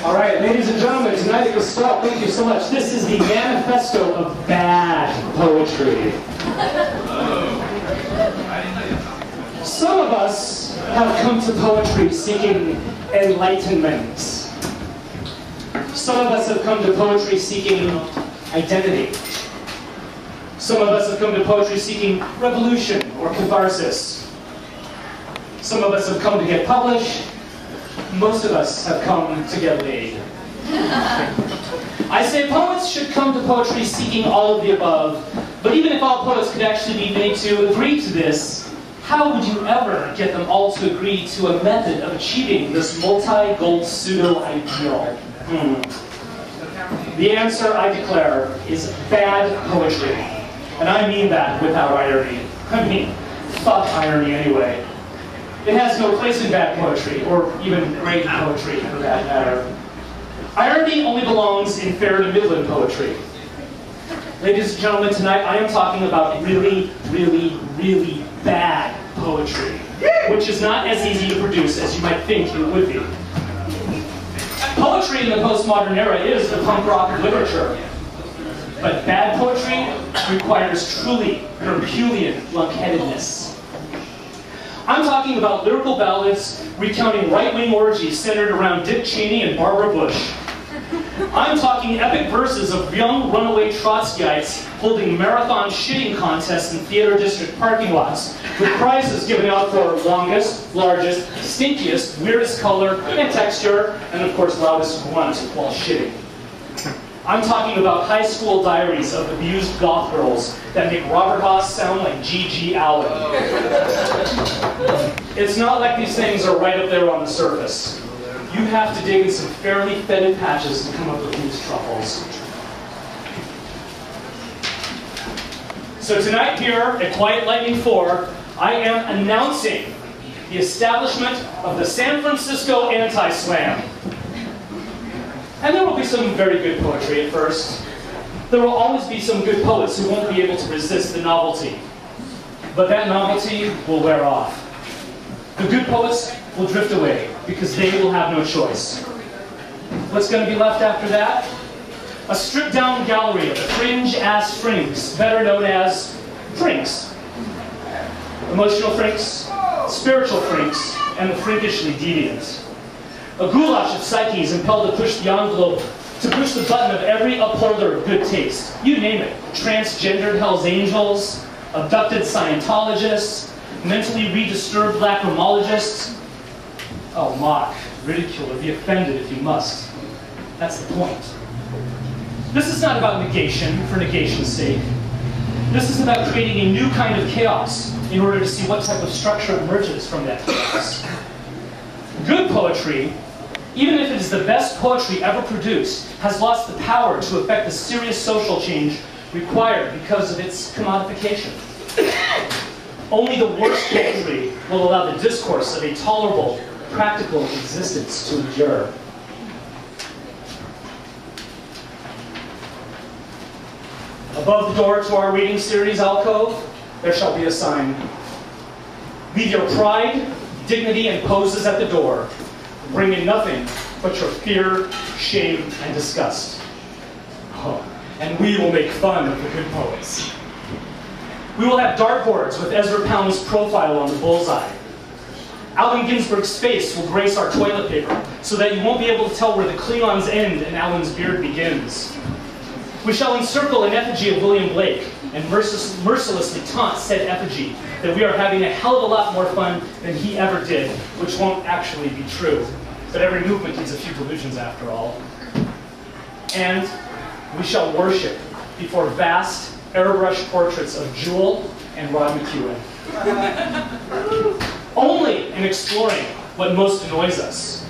All right, ladies and gentlemen, tonight at Gestalt, thank you so much. This is the manifesto of bad poetry. Some of us have come to poetry seeking enlightenment. Some of us have come to poetry seeking identity. Some of us have come to poetry seeking revolution or catharsis. Some of us have come to get published. Most of us have come to get laid. I say poets should come to poetry seeking all of the above, but even if all poets could actually be made to agree to this, how would you ever get them all to agree to a method of achieving this multi-gold pseudo-ideal? The answer, I declare, is bad poetry. And I mean that without irony. I mean, fuck irony anyway. It has no place in bad poetry, or even great poetry for that matter. Irony only belongs in fair to Midland poetry. Ladies and gentlemen, tonight I am talking about really, really, really bad poetry, which is not as easy to produce as you might think it would be. Poetry in the postmodern era is the punk rock of literature, but bad poetry requires truly Herculean lunkheadedness. I'm talking about lyrical ballads recounting right-wing orgies centered around Dick Cheney and Barbara Bush. I'm talking epic verses of young runaway Trotskyites holding marathon shitting contests in theater district parking lots, with prizes given out for longest, largest, stinkiest, weirdest color and texture, and of course loudest grunt while shitting. I'm talking about high school diaries of abused goth girls that make Robert Haas sound like G.G. Allen. It's not like these things are right up there on the surface. You have to dig in some fairly fetid patches to come up with these truffles. So tonight here at Quiet Lightning 4, I am announcing the establishment of the San Francisco Anti-Slam. And there will be some very good poetry at first. There will always be some good poets who won't be able to resist the novelty. But that novelty will wear off. The good poets will drift away because they will have no choice. What's going to be left after that? A stripped-down gallery of fringe-ass frinks, better known as frinks. Emotional frinks, spiritual frinks, and the frinkishly deviant. A goulash of psyches impelled to push the envelope, to push the button of every upholder of good taste. You name it. Transgendered Hells Angels, abducted Scientologists, mentally redisturbed lacrimologists. Oh, mock, ridicule, or be offended if you must. That's the point. This is not about negation for negation's sake. This is about creating a new kind of chaos in order to see what type of structure emerges from that chaos. Good poetry, even if it is the best poetry ever produced, has lost the power to effect the serious social change required because of its commodification. Only the worst poetry will allow the discourse of a tolerable, practical existence to endure. Above the door to our reading series alcove, there shall be a sign. Leave your pride, dignity, and poses at the door. Bring in nothing but your fear, shame, and disgust. Oh, and we will make fun of the good poets. We will have dartboards with Ezra Pound's profile on the bullseye. Allen Ginsberg's face will grace our toilet paper so that you won't be able to tell where the Klingons end and Allen's beard begins. We shall encircle an effigy of William Blake and mercilessly taunt said effigy that we are having a hell of a lot more fun than he ever did, which won't actually be true. But every movement needs a few delusions after all. And we shall worship before vast airbrush portraits of Jewel and Rod McEwen. Only in exploring what most annoys us,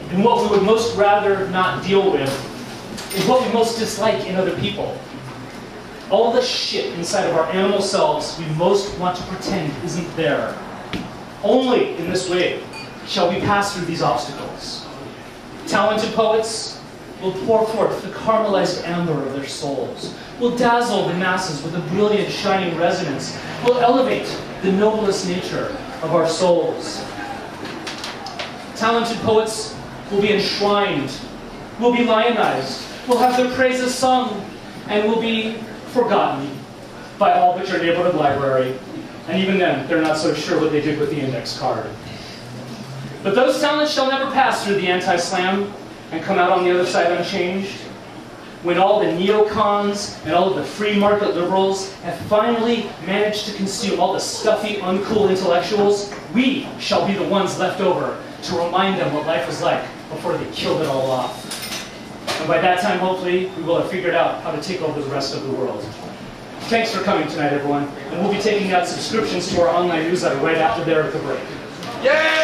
and what we would most rather not deal with, is what we most dislike in other people. All the shit inside of our animal selves we most want to pretend isn't there. Only in this way shall we pass through these obstacles. Talented poets will pour forth the caramelized amber of their souls, will dazzle the masses with a brilliant, shining resonance, will elevate the noblest nature of our souls. Talented poets will be enshrined will be lionized, will have their praises sung, and will be forgotten by all but your neighborhood library. And even then, they're not so sure what they did with the index card. But those talents shall never pass through the anti-slam and come out on the other side unchanged. When all the neocons and all of the free market liberals have finally managed to consume all the stuffy, uncool intellectuals, we shall be the ones left over to remind them what life was like before they killed it all off. And by that time, hopefully, we will have figured out how to take over the rest of the world. Thanks for coming tonight, everyone. And we'll be taking out subscriptions to our online newsletter right after there at the break. Yay!